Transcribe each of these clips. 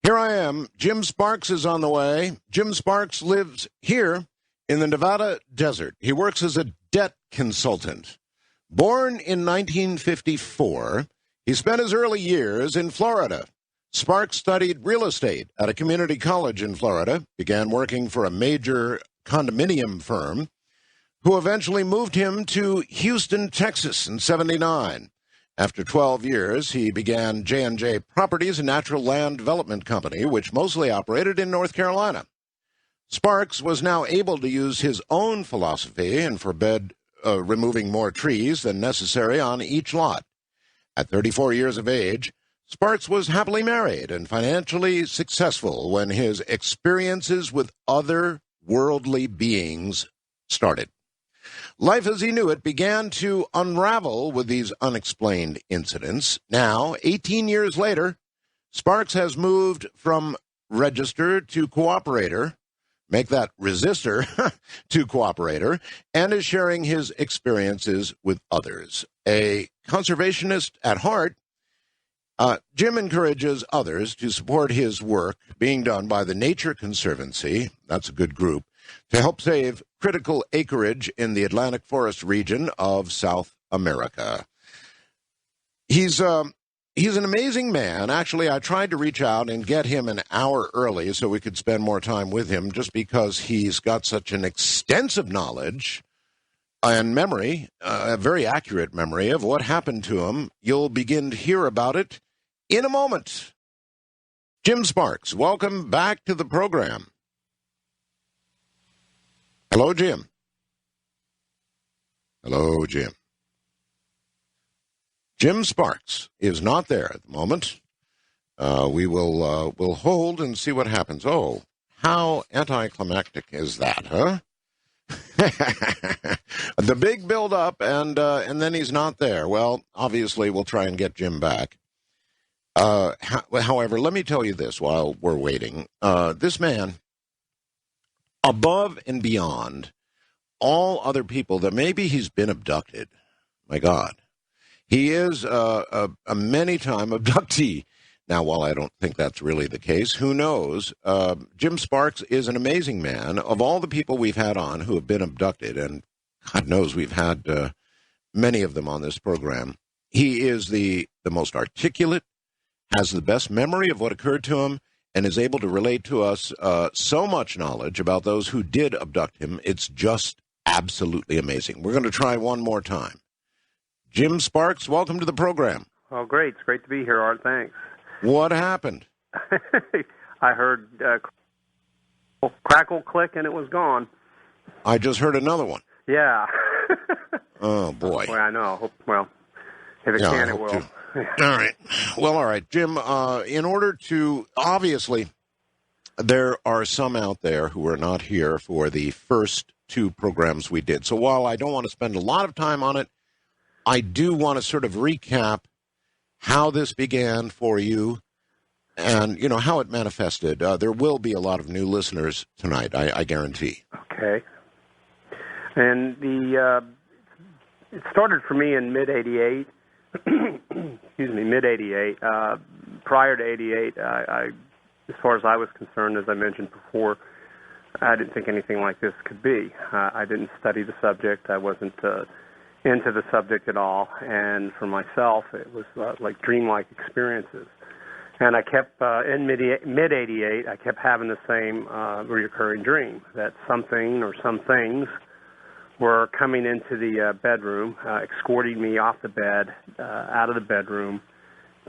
Here I am. Jim Sparks is on the way. Jim Sparks lives here in the Nevada desert. He works as a debt consultant. Born in 1954, he spent his early years in Florida. Sparks studied real estate at a community college in Florida, began working for a major condominium firm, who eventually moved him to Houston, Texas in '79. After 12 years, he began J&J Properties, a natural land development company, which mostly operated in North Carolina. Sparks was now able to use his own philosophy and forbid removing more trees than necessary on each lot. At 34 years of age, Sparks was happily married and financially successful when his experiences with other worldly beings started. Life as he knew it began to unravel with these unexplained incidents. Now, 18 years later, Sparks has moved from register to cooperator, make that resistor to cooperator, and is sharing his experiences with others. A conservationist at heart, Jim encourages others to support his work being done by the Nature Conservancy, that's a good group, to help save critical acreage in the Atlantic Forest region of South America. He's an amazing man. Actually, I tried to reach out and get him an hour early so we could spend more time with him, just because he's got such an extensive knowledge and memory, a very accurate memory of what happened to him. You'll begin to hear about it in a moment. Jim Sparks, welcome back to the program. Hello, Jim. Hello, Jim. Jim Sparks is not there at the moment. We'll hold and see what happens. Oh, how anticlimactic is that, huh? The big build-up, and then he's not there. Well, obviously, we'll try and get Jim back. However, let me tell you this while we're waiting. This man, above and beyond all other people that maybe he's been abducted. My God. He is a many-time abductee. Now, while I don't think that's really the case, who knows? Jim Sparks is an amazing man. Of all the people we've had on who have been abducted, and God knows we've had many of them on this program, he is the most articulate, has the best memory of what occurred to him, and is able to relate to us so much knowledge about those who did abduct him. It's just absolutely amazing. We're going to try one more time. Jim Sparks, welcome to the program. Oh, great. It's great to be here, Art. Thanks. What happened? I heard crackle, click, and it was gone. I just heard another one. Yeah. Oh, boy. Well, I know. Well, if it can, it will. All right. Well, all right. Jim, in order to, obviously, there are some out there who are not here for the first two programs we did. So while I don't want to spend a lot of time on it, I do want to sort of recap how this began for you and, you know, how it manifested. There will be a lot of new listeners tonight, I guarantee. Okay. And it started for me in mid-'88. Excuse me, mid-'88. Prior to '88, as far as I was concerned, as I mentioned before, I didn't think anything like this could be. I didn't study the subject. I wasn't into the subject at all. And for myself, it was like dreamlike experiences. And I kept, in mid-'88, I kept having the same reoccurring dream, that something or some things were coming into the bedroom, escorting me off the bed, out of the bedroom,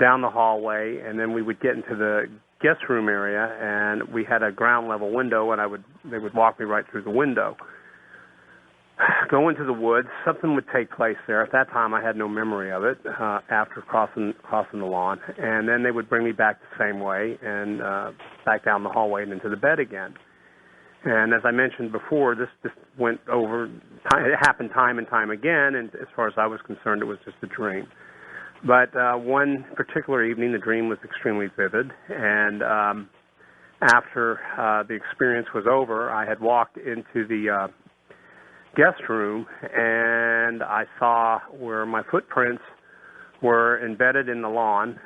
down the hallway, and then we would get into the guest room area, and we had a ground level window, and they would walk me right through the window. Go into the woods. Something would take place there. At that time, I had no memory of it after crossing the lawn, and then they would bring me back the same way and back down the hallway and into the bed again. And as I mentioned before, this just went over. It happened time and time again, and as far as I was concerned, it was just a dream. But one particular evening, the dream was extremely vivid, and after the experience was over, I had walked into the guest room, and I saw where my footprints were embedded in the lawn,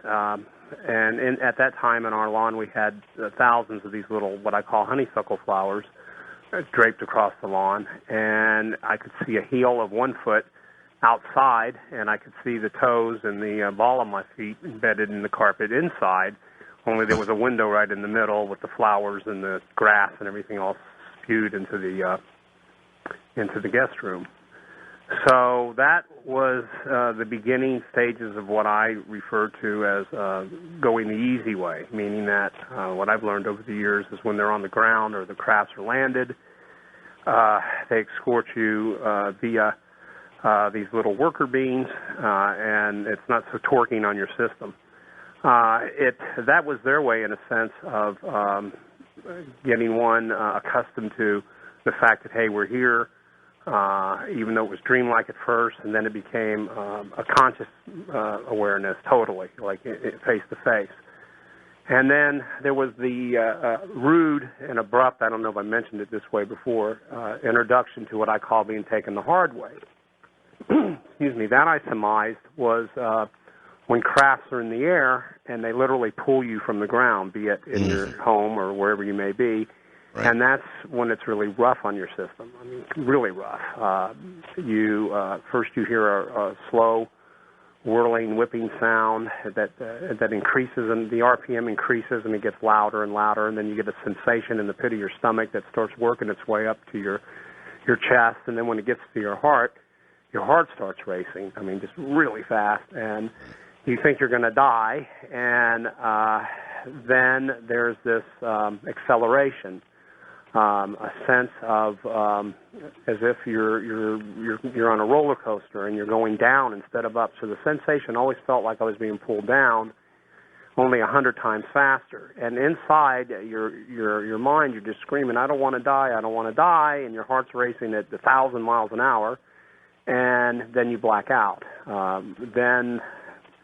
And at that time in our lawn, we had thousands of these little, what I call honeysuckle flowers, draped across the lawn. And I could see a heel of 1 foot outside, and I could see the toes and the ball of my feet embedded in the carpet inside, only there was a window right in the middle with the flowers and the grass and everything all spewed into the guest room. So that was the beginning stages of what I refer to as going the easy way, meaning that what I've learned over the years is when they're on the ground or the crafts are landed, they escort you via these little worker beans, and it's not so torquing on your system. That was their way, in a sense, of getting one accustomed to the fact that, hey, we're here, even though it was dreamlike at first, and then it became a conscious awareness, totally, like face-to-face. And then there was the rude and abrupt, I don't know if I mentioned it this way before, introduction to what I call being taken the hard way. Excuse me, that I surmised was when crafts are in the air and they literally pull you from the ground, be it in your home or wherever you may be, right. And that's when it's really rough on your system. I mean, really rough. First you hear a slow, whirling, whipping sound that increases, and the RPM increases, and it gets louder and louder, and then you get a sensation in the pit of your stomach that starts working its way up to your chest, and then when it gets to your heart starts racing. I mean, just really fast, and you think you're going to die, and then there's this acceleration, a sense of as if you're on a roller coaster and you're going down instead of up. So the sensation always felt like I was being pulled down, only 100 times faster. And inside your mind, you're just screaming, "I don't want to die! I don't want to die!" And your heart's racing at 1,000 miles an hour. And then you black out.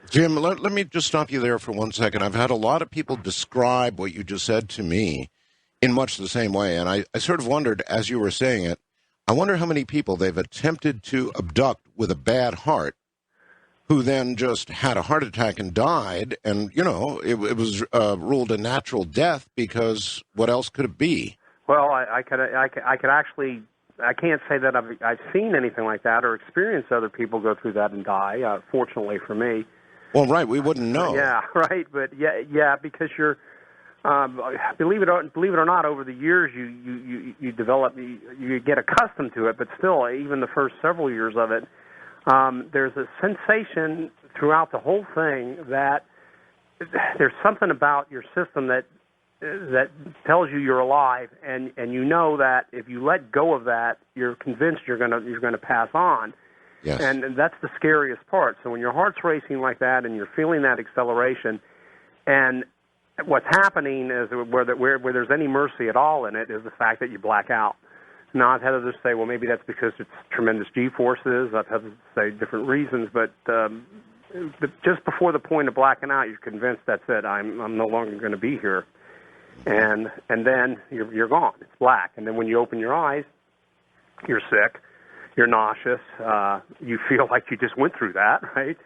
Jim, let me just stop you there for 1 second. I've had a lot of people describe what you just said to me in much the same way, and I sort of wondered, as you were saying it, I wonder how many people they've attempted to abduct with a bad heart who then just had a heart attack and died, and, it was ruled a natural death because what else could it be? Well, I could actually... I can't say that I've seen anything like that or experienced other people go through that and die, fortunately for me. Well, right, we wouldn't know. Yeah, right, but yeah, because you're, believe it or not, over the years you develop, you get accustomed to it, but still, even the first several years of it, there's a sensation throughout the whole thing that there's something about your system that tells you you're alive, and you know that if you let go of that, you're convinced you're gonna pass on. Yes. And that's the scariest part. So when your heart's racing like that and you're feeling that acceleration, and what's happening is where there's any mercy at all in it is the fact that you black out. Now, I've had others say, well, maybe that's because it's tremendous G-forces. I've had to say different reasons, but just before the point of blacking out, you're convinced that's it. I'm no longer going to be here. And then you're gone. It's black. And then when you open your eyes, you're sick, you're nauseous, you feel like you just went through that, right?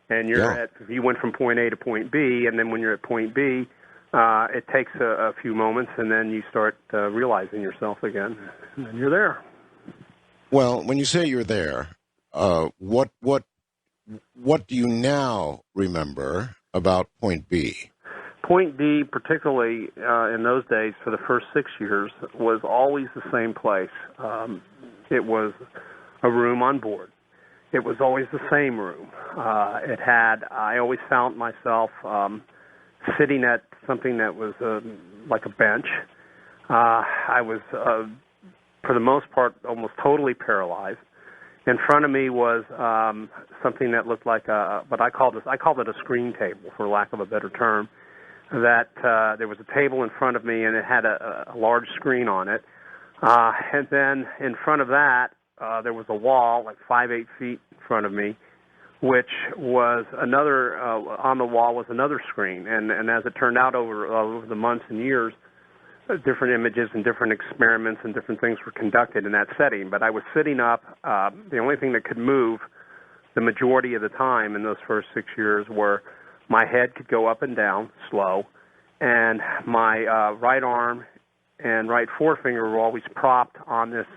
And you went from point A to point B, and then when you're at point B, it takes a few moments, and then you start realizing yourself again, and then you're there. Well, when you say you're there, what do you now remember about point B? Point B, particularly in those days, for the first 6 years, was always the same place. It was a room on board. It was always the same room. I always found myself sitting at something that was like a bench. I was, for the most part, almost totally paralyzed. In front of me was something that looked like what I called it a screen table, for lack of a better term. That there was a table in front of me, and it had a large screen on it. And then in front of that, there was a wall, like 5-8 feet in front of me, which was another, on the wall was another screen. And as it turned out over the months and years, different images and different experiments and different things were conducted in that setting. But I was sitting up. The only thing that could move the majority of the time in those first 6 years were my head could go up and down slow, and my right arm and right forefinger were always propped on this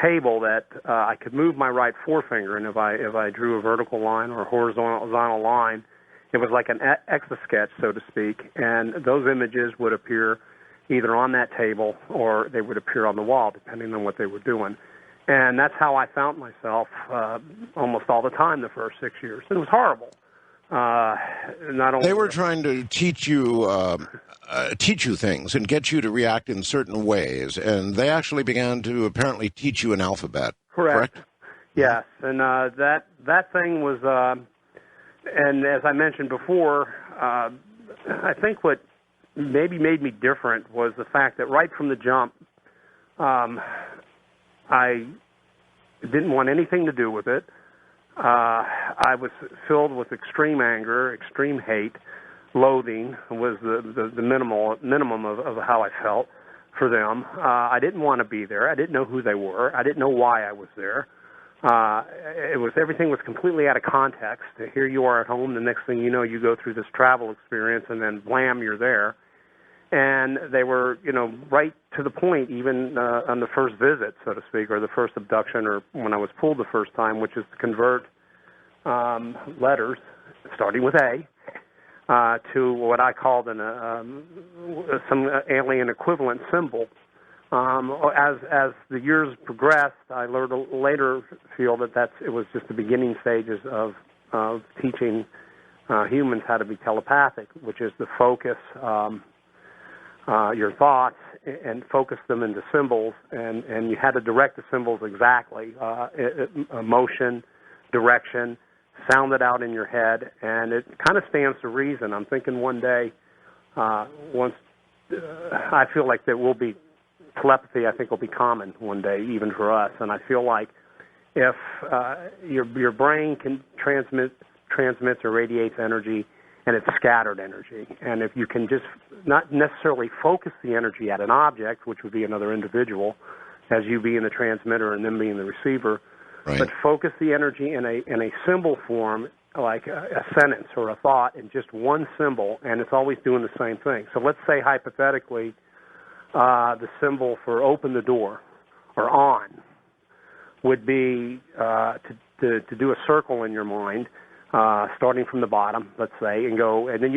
table that I could move my right forefinger, and if I drew a vertical line or a horizontal line, it was like an etch-a-sketch, so to speak, and those images would appear either on that table or they would appear on the wall, depending on what they were doing. And that's how I found myself almost all the time the first 6 years. It was horrible. Not only they were trying to teach you things and get you to react in certain ways, and they actually began to apparently teach you an alphabet. Correct? Yes, and that thing was, and as I mentioned before, I think what maybe made me different was the fact that right from the jump, I didn't want anything to do with it. I was filled with extreme anger, extreme hate, loathing was the minimum of how I felt for them. I didn't want to be there. I didn't know who they were. I didn't know why I was there. Everything was completely out of context. Here you are at home. The next thing you know, you go through this travel experience, and then blam, you're there. And they were, right to the point, even on the first visit, so to speak, or the first abduction, or when I was pulled the first time, which is to convert letters, starting with A, to what I called some alien equivalent symbol. As the years progressed, I later feel that it was just the beginning stages of teaching humans how to be telepathic, which is to focus your thoughts and focus them into symbols, and you had to direct the symbols exactly, motion, direction, sound it out in your head, and it kind of stands to reason. I'm thinking one day, once I feel like there will be telepathy, I think will be common one day, even for us, and I feel like if your brain can transmits or radiates energy, and it's scattered energy. And if you can just not necessarily focus the energy at an object, which would be another individual, as you being the transmitter and them being the receiver, right, but focus the energy in a symbol form, like a sentence or a thought, in just one symbol, and it's always doing the same thing. So let's say, hypothetically, the symbol for open the door or on would be to do a circle in your mind, starting from the bottom, let's say, and go, and then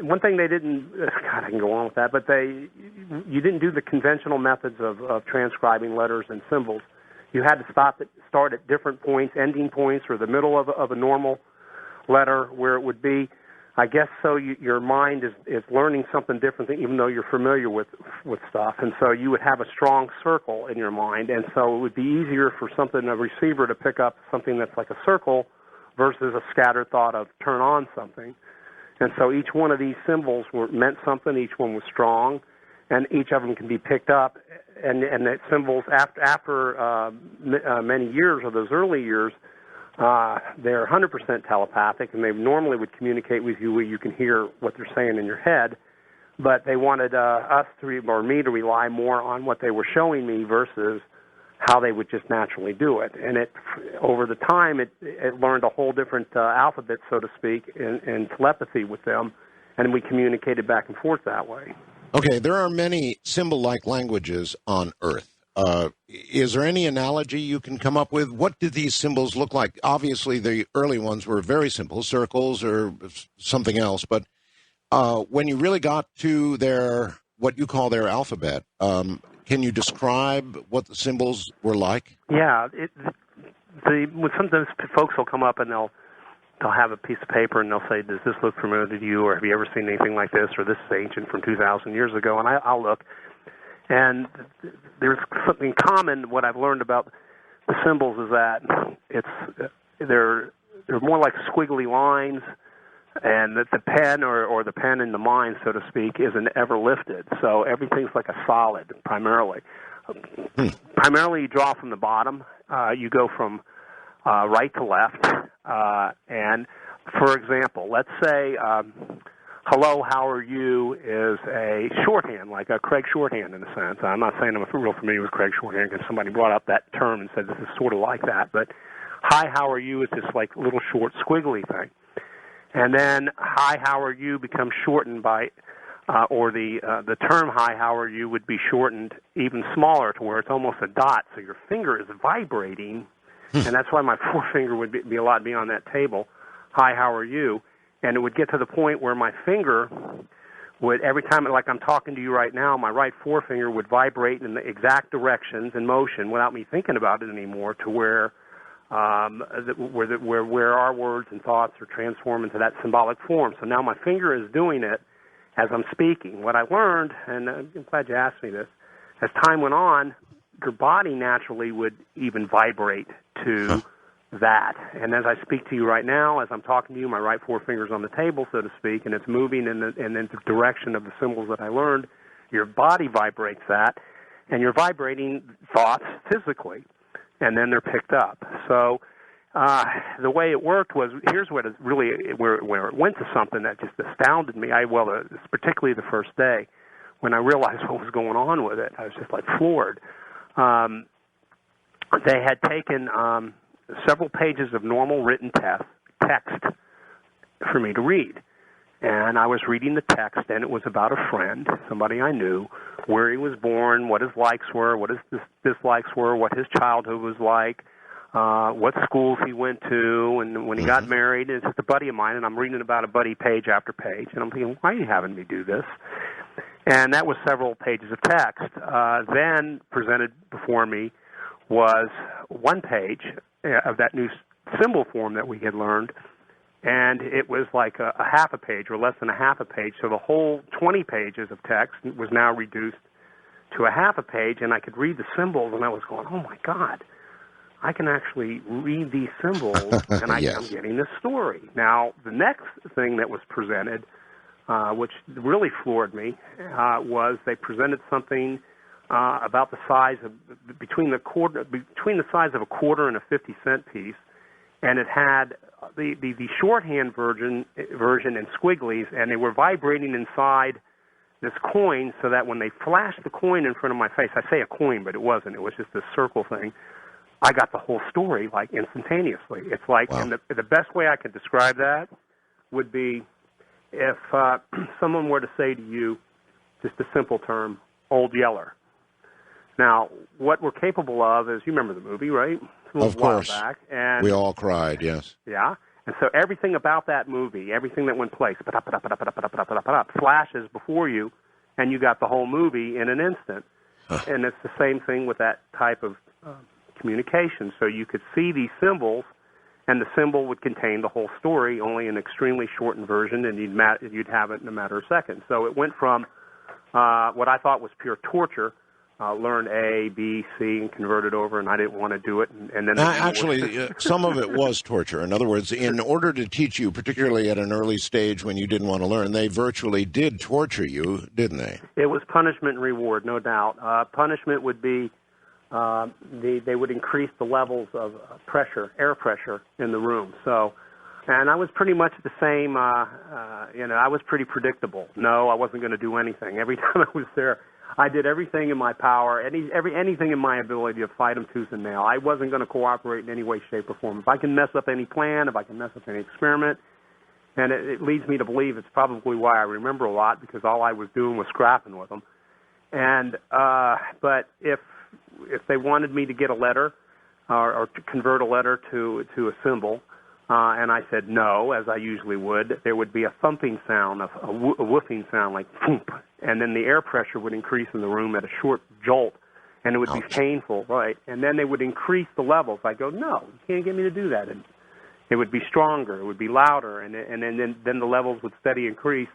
one thing they didn't, God, I can go on with that, but you didn't do the conventional methods of transcribing letters and symbols. You had to start at different points, ending points, or the middle of a normal letter, where it would be, I guess, so your mind is learning something different, even though you're familiar with stuff, and so you would have a strong circle in your mind, and so it would be easier for a receiver to pick up something that's like a circle versus a scattered thought of turn on something. And so each one of these symbols meant something, each one was strong, and each of them can be picked up. And the symbols, after many years, or those early years, they're 100% telepathic, and they normally would communicate with you where you can hear what they're saying in your head. But they wanted me to rely more on what they were showing me versus how they would just naturally do it. And over the time, it learned a whole different alphabet, so to speak, in telepathy with them, and we communicated back and forth that way. Okay, there are many symbol-like languages on Earth. Is there any analogy you can come up with? What did these symbols look like? Obviously, the early ones were very simple, circles or something else, but when you really got to what you call their alphabet, can you describe what the symbols were like? Yeah, sometimes folks will come up and they'll have a piece of paper and they'll say, "Does this look familiar to you?" or "Have you ever seen anything like this?" or "This is ancient from 2,000 years ago." And I'll look, and there's something common. What I've learned about the symbols is that they're more like squiggly lines, and that the pen or the pen in the mind, so to speak, isn't ever lifted. So everything's like a solid, primarily. Primarily, you draw from the bottom. You go from right to left. And, for example, let's say, hello, how are you is a shorthand, like a Craig shorthand in a sense. I'm not saying I'm real familiar with Craig shorthand because somebody brought up that term and said this is sort of like that. But hi, how are you is this like little short squiggly thing. And then hi, how are you becomes shortened by, or the term hi, how are you would be shortened even smaller to where it's almost a dot. So your finger is vibrating, and that's why my forefinger would be a lot beyond that table. Hi, how are you? And it would get to the point where my finger would, every time, like I'm talking to you right now, my right forefinger would vibrate in the exact directions and motion without me thinking about it anymore, to where where our words and thoughts are transformed into that symbolic form. So now my finger is doing it as I'm speaking. What I learned, and I'm glad you asked me this, as time went on, your body naturally would even vibrate to that. And as I speak to you right now, as I'm talking to you, my right forefinger's on the table, so to speak, and it's moving in the direction of the symbols that I learned. Your body vibrates that, and you're vibrating thoughts physically, and then they're picked up. So the way it worked was, here's what it really, where it went to something that just astounded me. Particularly the first day, when I realized what was going on with it, I was just like floored. They had taken several pages of normal written text for me to read. And I was reading the text, and it was about a friend, somebody I knew, where he was born, what his likes were, what his dislikes were, what his childhood was like, what schools he went to, and when he got married. It's just a buddy of mine, and I'm reading about a buddy page after page, and I'm thinking, why are you having me do this? And that was several pages of text. Then presented before me was one page of that new symbol form that we had learned, and it was like a half a page or less than a half a page. So the whole 20 pages of text was now reduced to a half a page, and I could read the symbols, and I was going, oh, my God, I can actually read these symbols, and I'm getting this story. Now, the next thing that was presented, which really floored me, was they presented something about the size of between the size of a quarter and a 50-cent piece, and it had the shorthand version in squigglies, and they were vibrating inside this coin, so that when they flashed the coin in front of my face, I say a coin, but it wasn't. It was just this circle thing. I got the whole story like instantaneously. It's like, and the best way I could describe that would be if someone were to say to you, just a simple term, Old Yeller. Now, what we're capable of is, you remember the movie, right? Of course. Back, and we all cried, yes. Yeah. And so everything about that movie, everything that went place, flashes before you, and you got the whole movie in an instant. And it's the same thing with that type of communication. So you could see these symbols, and the symbol would contain the whole story, only an extremely shortened version, and you'd have it in a matter of seconds. So it went from what I thought was pure torture, learn A, B, C, and convert it over, and I didn't want to do it. And then actually, some of it was torture. In other words, in order to teach you, particularly at an early stage when you didn't want to learn, they virtually did torture you, didn't they? It was punishment and reward, no doubt. Punishment would be they would increase the levels of air pressure in the room. So, and I was pretty much the same. I was pretty predictable. No, I wasn't going to do anything. Every time I was there, I did everything in my power, anything in my ability to fight them tooth and nail. I wasn't going to cooperate in any way, shape, or form. If I can mess up any plan, if I can mess up any experiment, and it leads me to believe it's probably why I remember a lot, because all I was doing was scrapping with them. And but if they wanted me to get a letter or to convert a letter to a symbol, and I said no, as I usually would, there would be a thumping sound, a woofing sound like thump, and then the air pressure would increase in the room at a short jolt, and it would be painful, right? And then they would increase the levels. I go, no, you can't get me to do that. And it would be stronger, it would be louder, and then the levels would steady increase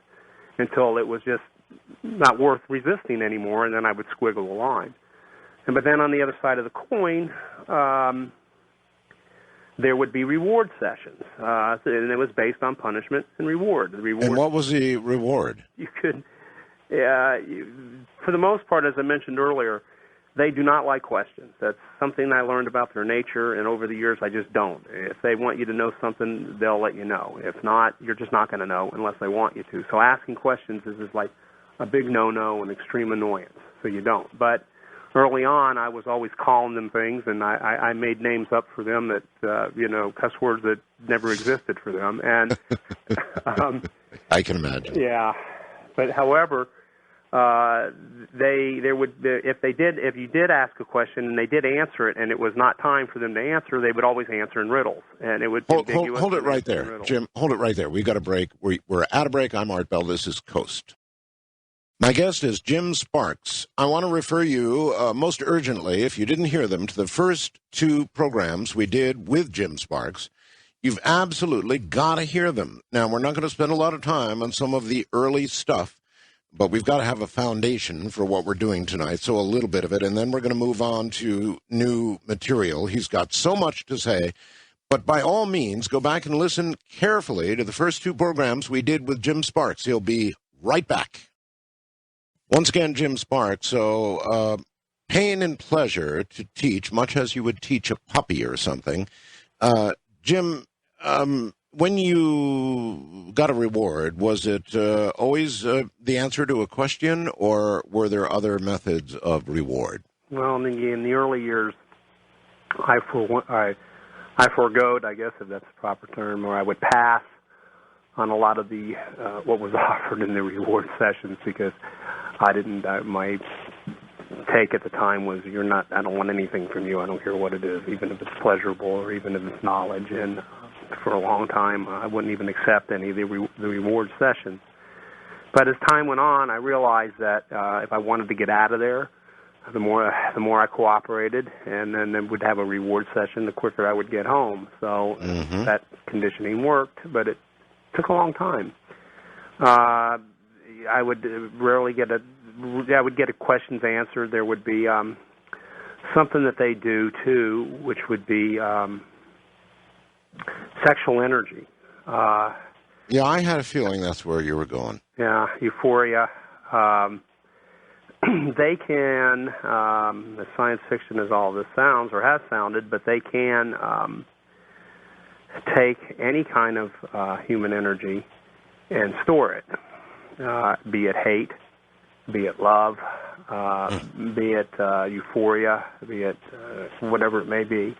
until it was just not worth resisting anymore, and then I would squiggle a line. But then on the other side of the coin, there would be reward sessions, and it was based on punishment and reward. And what was the reward? You could, for the most part, as I mentioned earlier, they do not like questions. That's something I learned about their nature, and over the years, I just don't. If they want you to know something, they'll let you know. If not, you're just not going to know unless they want you to. So asking questions is like a big no-no and extreme annoyance, so you don't. But early on, I was always calling them things, and I made names up for them that, cuss words that never existed for them. And I can imagine. Yeah. But however, if you did ask a question and they did answer it and it was not time for them to answer, they would always answer in riddles, and it would hold it right there, Jim. Hold it right there. We've got a break. We're at a break. I'm Art Bell. This is Coast. My guest is Jim Sparks. I want to refer you most urgently, if you didn't hear them, to the first two programs we did with Jim Sparks. You've absolutely got to hear them. Now, we're not going to spend a lot of time on some of the early stuff, but we've got to have a foundation for what we're doing tonight, so a little bit of it, and then we're going to move on to new material. He's got so much to say, but by all means, go back and listen carefully to the first two programs we did with Jim Sparks. He'll be right back. Once again, Jim Sparks, so pain and pleasure to teach, much as you would teach a puppy or something. Jim, when you got a reward, was it always the answer to a question, or were there other methods of reward? Well, in the early years, I forgoed, I guess, if that's the proper term, or I would pass on a lot of the what was offered in the reward sessions because my take at the time was, I don't want anything from you. I don't care what it is, even if it's pleasurable or even if it's knowledge. And for a long time, I wouldn't even accept any of the reward sessions. But as time went on, I realized that if I wanted to get out of there, the more I cooperated, and then would have a reward session, the quicker I would get home. So that conditioning worked, but it took a long time. I would rarely get questions answered. There would be something that they do too, which would be sexual energy. Yeah, I had a feeling that's where you were going. Yeah, euphoria. They can, as science fiction as all this sounds or has sounded, but they can take any kind of human energy and store it. Be it hate, be it love, be it euphoria, be it whatever it may be.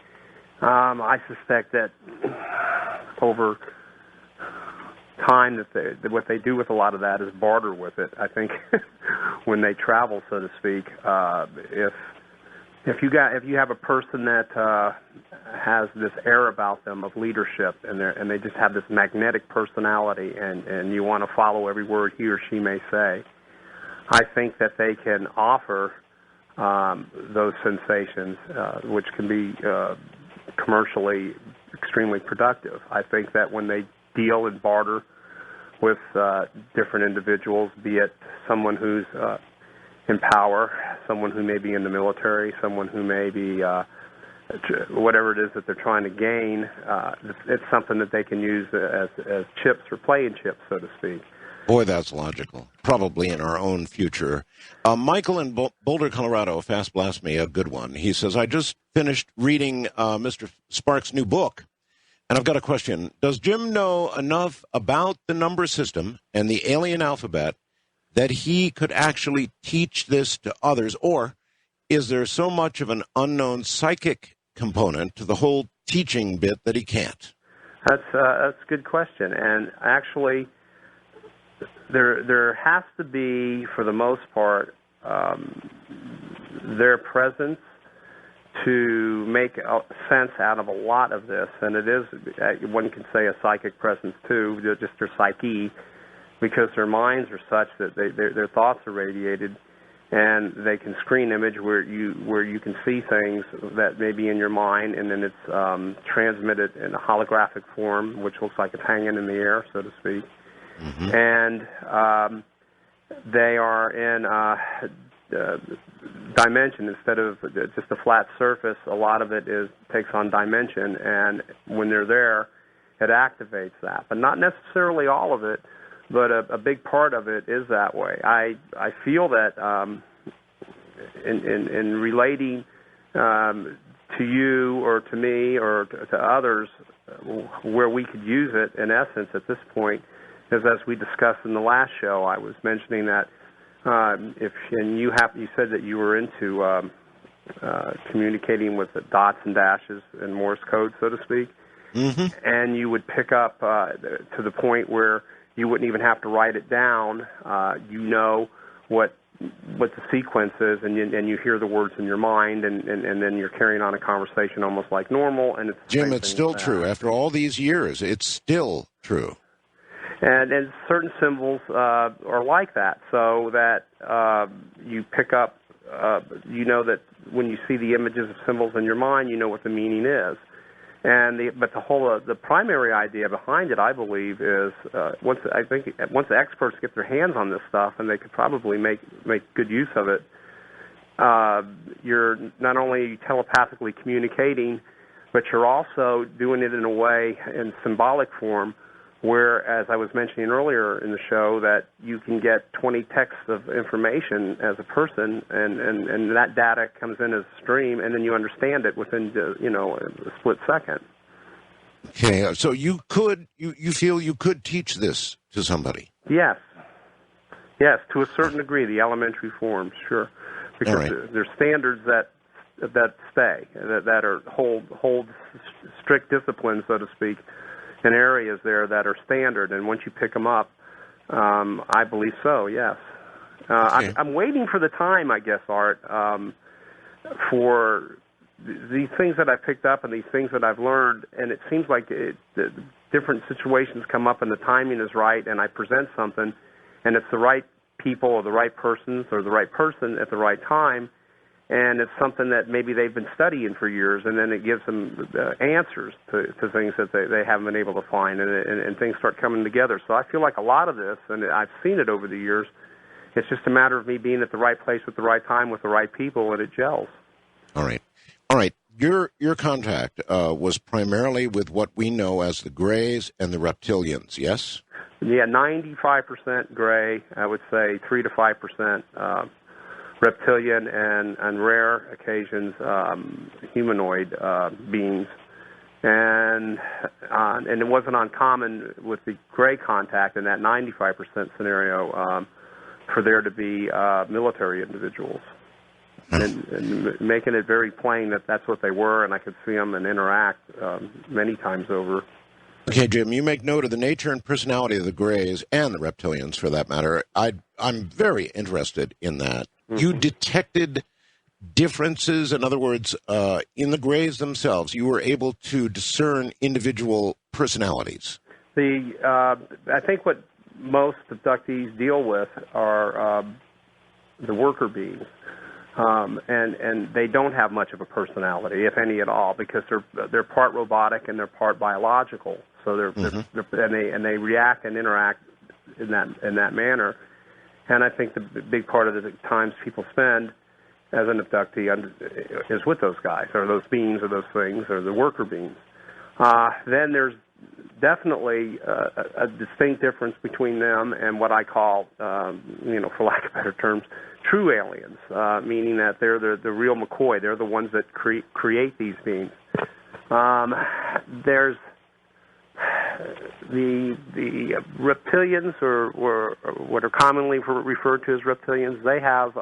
I suspect that over time that what they do with a lot of that is barter with it. I think when they travel, so to speak, if you have a person that has this air about them of leadership, and they just have this magnetic personality, and you want to follow every word he or she may say, I think that they can offer those sensations, which can be commercially extremely productive. I think that when they deal and barter with different individuals, be it someone who's in power, someone who may be in the military, someone who may be whatever it is that they're trying to gain, it's something that they can use as chips or playing chips, so to speak. Boy, that's logical. Probably in our own future. Michael in Boulder, Colorado, Fast Blast Me, a good one. He says, I just finished reading Mr. Sparks' new book, and I've got a question. Does Jim know enough about the number system and the alien alphabet that he could actually teach this to others, or is there so much of an unknown psychic component to the whole teaching bit that he can't? That's a good question, and actually, there has to be, for the most part, their presence to make sense out of a lot of this, and it is, one can say, a psychic presence too, just their psyche, because their minds are such that their thoughts are radiated, and they can screen image where you can see things that may be in your mind, and then it's transmitted in a holographic form, which looks like it's hanging in the air, so to speak. Mm-hmm. And they are in dimension instead of just a flat surface. A lot of it takes on dimension, and when they're there, it activates that. But not necessarily all of it, but a big part of it is that way. I feel that in relating to you or to me or to others, where we could use it, in essence, at this point, is as we discussed in the last show. I was mentioning that you said that you were into communicating with the dots and dashes in Morse code, so to speak. Mm-hmm. And you would pick up to the point where you wouldn't even have to write it down. You know what the sequence is, and you hear the words in your mind, and then you're carrying on a conversation almost like normal. And Jim, it's still true. After all these years, it's still true. And certain symbols are like that, so that you pick up, you know that when you see the images of symbols in your mind, you know what the meaning is. But the primary idea behind it, I believe, is once the experts get their hands on this stuff, and they could probably make good use of it, you're not only telepathically communicating, but you're also doing it in a way, in symbolic form, where, as I was mentioning earlier in the show, that you can get 20 texts of information as a person, and that data comes in as a stream, and then you understand it within a split second. Okay, so you feel you could teach this to somebody? Yes, to a certain degree, the elementary forms, sure, because there's standards that stay, that hold strict discipline, so to speak, in areas there that are standard, and once you pick them up, I believe so, yes. Okay. I'm waiting for the time, I guess, Art, for these things that I picked up and these things that I've learned, and it seems like different situations come up and the timing is right, and I present something, and it's the right people or the right persons or the right person at the right time, and it's something that maybe they've been studying for years, and then it gives them answers to things that they haven't been able to find, and things start coming together. So I feel like a lot of this, and I've seen it over the years, it's just a matter of me being at the right place at the right time with the right people, and it gels. All right. Your contact was primarily with what we know as the Greys and the Reptilians, yes? Yeah, 95% Gray, I would say 3 to 5% reptilian, and rare occasions humanoid beings, and it wasn't uncommon with the Gray contact in that 95% scenario for there to be military individuals, and making it very plain that that's what they were, and I could see them and interact many times over. Okay, Jim, you make note of the nature and personality of the Greys and the Reptilians, for that matter. I'm very interested in that. Mm-hmm. You detected differences, in other words, in the Greys themselves. You were able to discern individual personalities. I think what most abductees deal with are the worker beings, and they don't have much of a personality, if any at all, because they're part robotic and they're part biological. So they react and interact in that manner. And I think the big part of the times people spend as an abductee is with those guys, or those beings, or those things, or the worker beings. Then there's definitely a distinct difference between them and what I call, for lack of better terms, true aliens, meaning that they're the real McCoy. They're the ones that create these beings. There's the reptilians, or what are commonly referred to as reptilians. They have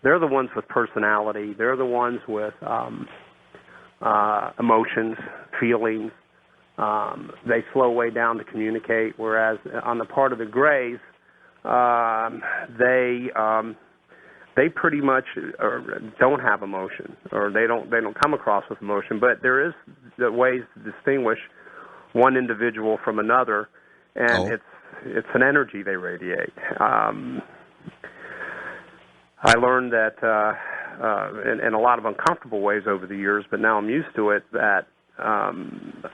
they're the ones with personality. They're the ones with emotions, feelings. They slow way down to communicate. Whereas on the part of the Greys, they pretty much don't have emotion, or they don't come across with emotion. But there is the ways to distinguish one individual from another, and it's an energy they radiate. I learned that in a lot of uncomfortable ways over the years, but now I'm used to it, that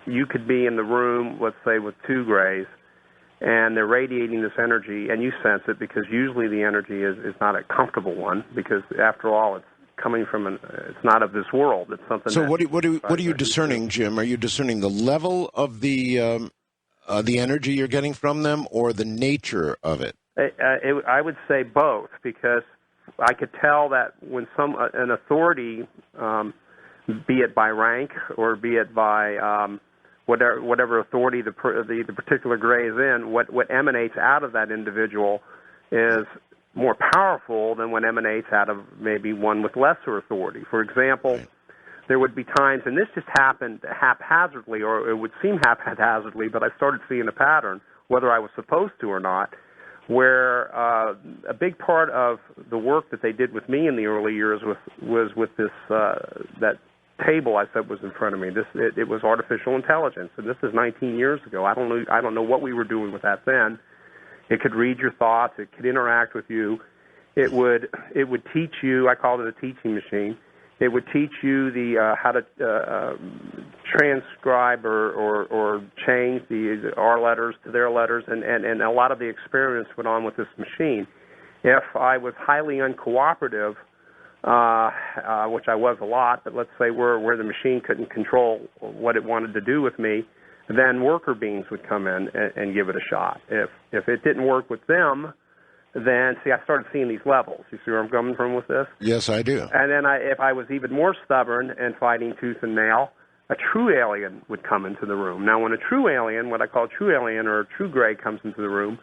you could be in the room, let's say, with two Greys, and they're radiating this energy, and you sense it, because usually the energy is not a comfortable one, because after all, it's coming from it's not of this world. It's something. So what are you discerning, Jim? Are you discerning the level of the energy you're getting from them, or the nature of it? I would say both, because I could tell that when an authority, be it by rank or be it by whatever authority the particular Gray is in, what emanates out of that individual is more powerful than what emanates out of maybe one with lesser authority. For example, there would be times, and this just happened haphazardly, or it would seem haphazardly, but I started seeing a pattern, whether I was supposed to or not, where a big part of the work that they did with me in the early years was with this that table I said was in front of me. It was artificial intelligence, and this is 19 years ago. I don't know what we were doing with that then. It could read your thoughts. It could interact with you. It would teach you. I called it a teaching machine. It would teach you the how to transcribe or change our letters to their letters, and a lot of the experiments went on with this machine. If I was highly uncooperative, which I was a lot, but let's say where the machine couldn't control what it wanted to do with me, then worker beings would come in and give it a shot. If it didn't work with them, then, see, I started seeing these levels. You see where I'm coming from with this? Yes, I do. And then if I was even more stubborn and fighting tooth and nail, a true alien would come into the room. Now, when a true alien, what I call a true alien or a true gray, comes into the room,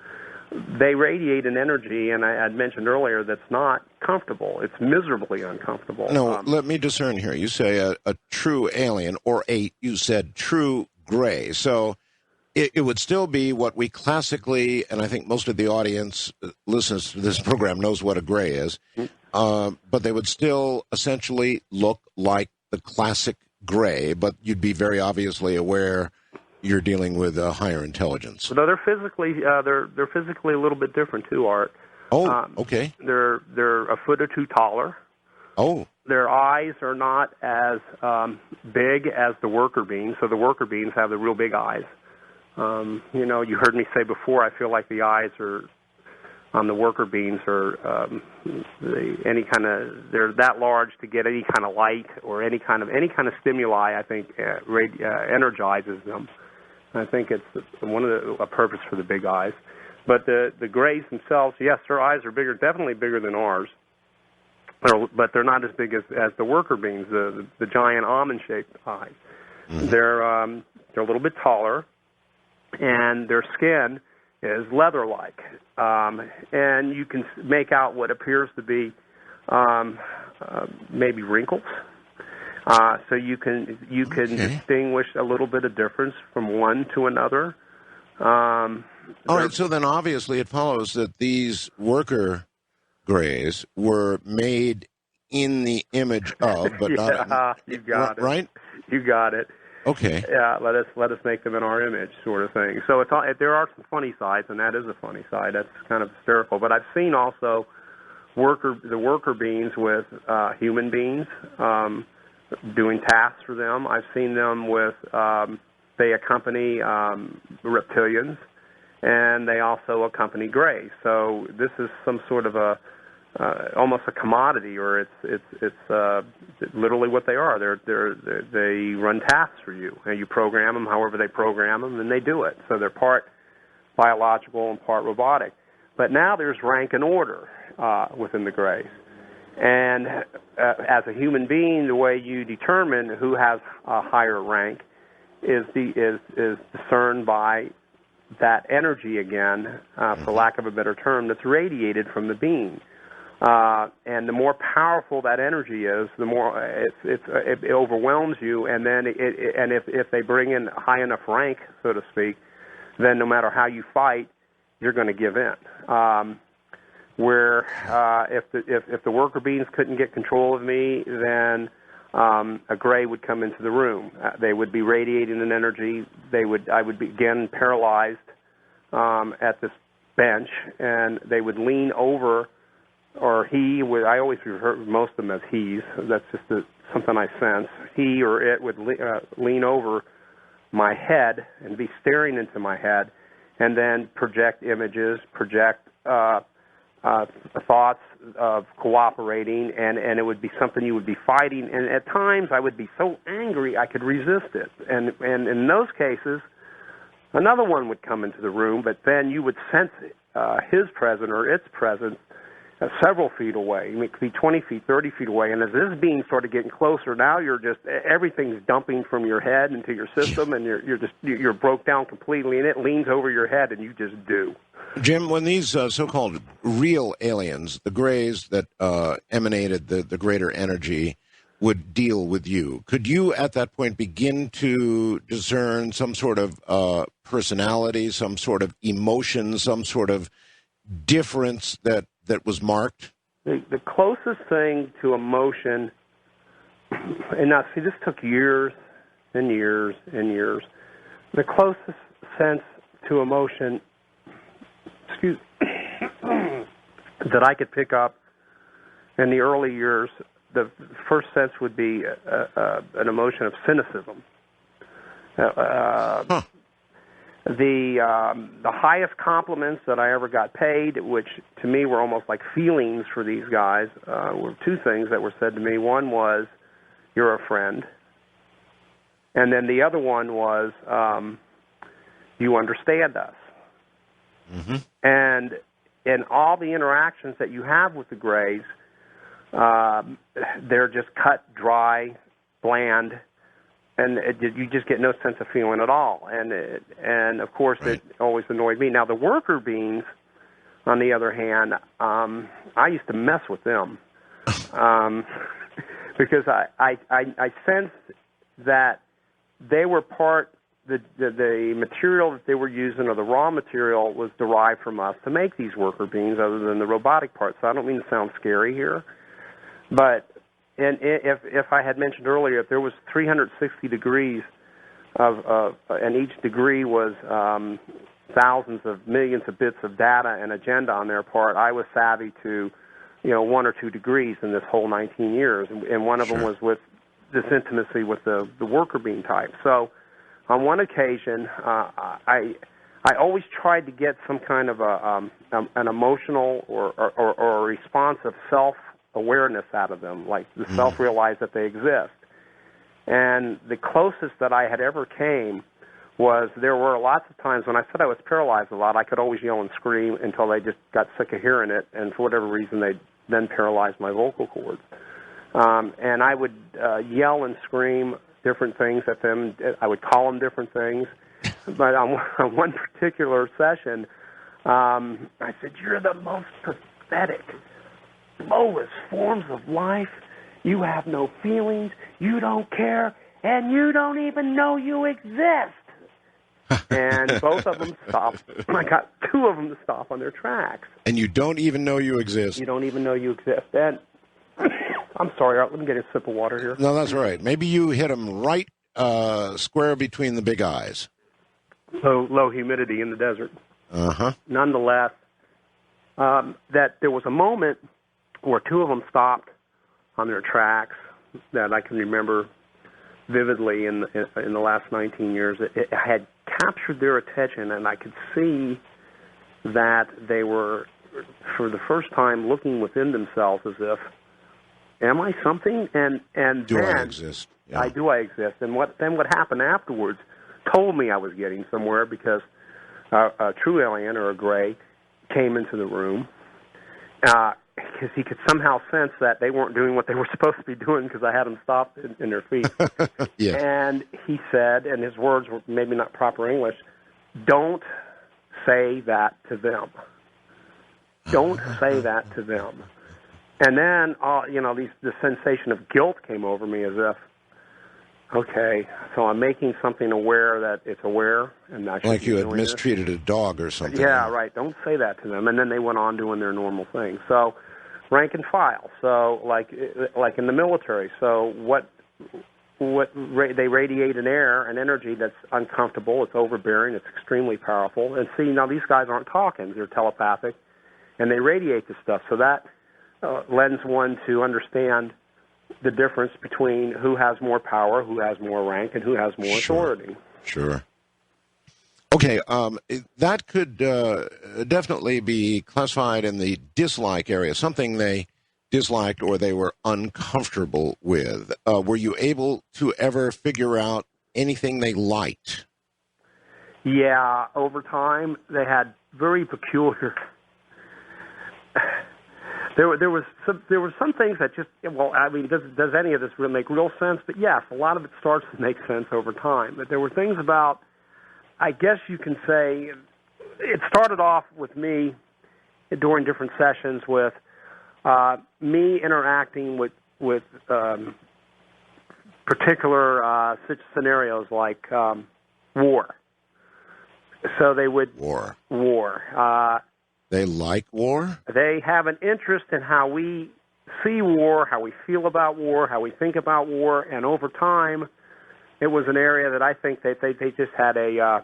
they radiate an energy, and I had mentioned earlier, that's not comfortable. It's miserably uncomfortable. No, let me discern here. You say a true alien, or you said true gray. So it would still be what we classically, and I think most of the audience listens to this program knows what a gray is, but they would still essentially look like the classic gray, but you'd be very obviously aware you're dealing with a higher intelligence. So they're physically a little bit different too, Art. Oh, okay. They're a foot or two taller. Oh. Their eyes are not as big as the worker beans, so the worker beans have the real big eyes. You heard me say before, I feel like the eyes on the worker beans are they're that large to get any kind of light or any kind of stimuli. I think energizes them. I think it's a purpose for the big eyes. But the grays themselves, yes, their eyes are bigger, definitely bigger than ours. But they're not as big as the worker beans, the giant almond-shaped eyes. Mm-hmm. They're a little bit taller, and their skin is leather-like, and you can make out what appears to be maybe wrinkles. So you can distinguish a little bit of difference from one to another. All right, so then obviously it follows that these worker grays were made in the image of, but not. You got it. Right? You got it. Okay. Yeah, let us make them in our image, sort of thing. So there are some funny sides, and that is a funny side. That's kind of hysterical. But I've seen also the worker beings with human beings doing tasks for them. I've seen them with they accompany reptilians, and they also accompany grays. So this is some sort of almost a commodity, or it's literally what they are. They run tasks for you, and you program them however they program them, and they do it. So they're part biological and part robotic. But now there's rank and order within the grays. And as a human being, the way you determine who has a higher rank is discerned by that energy again, for lack of a better term, that's radiated from the being. And the more powerful that energy is, the more it overwhelms you. And then if they bring in high enough rank, so to speak, then no matter how you fight, you're going to give in. If the worker beings couldn't get control of me, then a gray would come into the room. They would be radiating an energy. I would be again paralyzed at this bench, and they would lean over, or he would. I always refer most of them as he's. That's just something I sense. He or it would lean over my head and be staring into my head, and then project images, project thoughts of cooperating, and it would be something you would be fighting. And at times I would be so angry I could resist it. And in those cases, another one would come into the room, but then you would sense his presence or its presence several feet away. It could be 20 feet, 30 feet away. And as this being started getting closer, now everything's dumping from your head into your system, and you're broke down completely, and it leans over your head, and you just do. Jim, when these so-called real aliens, the Greys that emanated the greater energy, would deal with you, could you at that point begin to discern some sort of personality, some sort of emotion, some sort of difference that was marked? The closest thing to emotion, and now see, this took years and years and years. The closest sense to emotion, that I could pick up in the early years, the first sense would be an emotion of cynicism. The highest compliments that I ever got paid, which to me were almost like feelings for these guys, were two things that were said to me. One was, "You're a friend," and then the other one was, "You understand us." Mm-hmm. And in all the interactions that you have with the Greys, they're just cut, dry, bland, and you just get no sense of feeling at all. And of course, right. It always annoyed me. Now, the worker bees, on the other hand, I used to mess with them because I sensed that they were part. The material that they were using, or the raw material, was derived from us to make these worker bees, other than the robotic parts. So I don't mean to sound scary here, but if I had mentioned earlier, if there was 360 degrees and each degree was thousands of millions of bits of data and agenda on their part, I was savvy to, 1 or 2 degrees in this whole 19 years, and one of them was with this intimacy with the worker bee type. So on one occasion, I always tried to get some kind of an emotional or a response of self-awareness out of them, like the self-realize that they exist. And the closest that I had ever came was, there were lots of times when I said I was paralyzed a lot, I could always yell and scream until they just got sick of hearing it, and for whatever reason they then paralyzed my vocal cords. And I would yell and scream different things at them. I would call them different things. But on one particular session, I said, "You're the most pathetic, lowest forms of life. You have no feelings, you don't care, and you don't even know you exist." And both of them stopped. I got 2 of them to stop on their tracks. And you don't even know you exist. You don't even know you exist. And I'm sorry, let me get a sip of water here. No, that's all right. Maybe you hit them right square between the big eyes. Low humidity in the desert. Uh-huh. Nonetheless, that there was a moment where 2 of them stopped on their tracks that I can remember vividly in the last 19 years. It had captured their attention, and I could see that they were, for the first time, looking within themselves as if, am I something? And do then, I exist? Yeah. I exist. And what happened afterwards told me I was getting somewhere, because a true alien, or a Gray, came into the room, because he could somehow sense that they weren't doing what they were supposed to be doing, because I had them stopped in their feet. Yeah. And he said, and his words were maybe not proper English, "Don't say that to them. Don't say that to them." And then, the sensation of guilt came over me, as if, okay, so I'm making something aware that it's aware, and I should like you be had doing mistreated a dog or something. Yeah, right. Don't say that to them. And then they went on doing their normal thing. So, rank and file. So, like in the military. So, they radiate an air, an energy that's uncomfortable. It's overbearing. It's extremely powerful. And see, now these guys aren't talking. They're telepathic, and they radiate this stuff. So that lends one to understand the difference between who has more power, who has more rank, and who has more authority. Sure. Okay, that could definitely be classified in the dislike area, something they disliked or they were uncomfortable with. Were you able to ever figure out anything they liked? Yeah, over time they had very peculiar. There were some things that just, does any of this really make real sense? But yes, a lot of it starts to make sense over time. But there were things about, I guess you can say, it started off with me during different sessions with me interacting with particular scenarios like war. So they would War. They like war? They have an interest in how we see war, how we feel about war, how we think about war, and over time, it was an area that I think that they just had a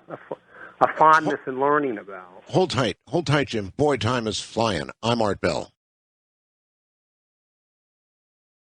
fondness in learning about. Hold tight, Jim. Boy, time is flying. I'm Art Bell.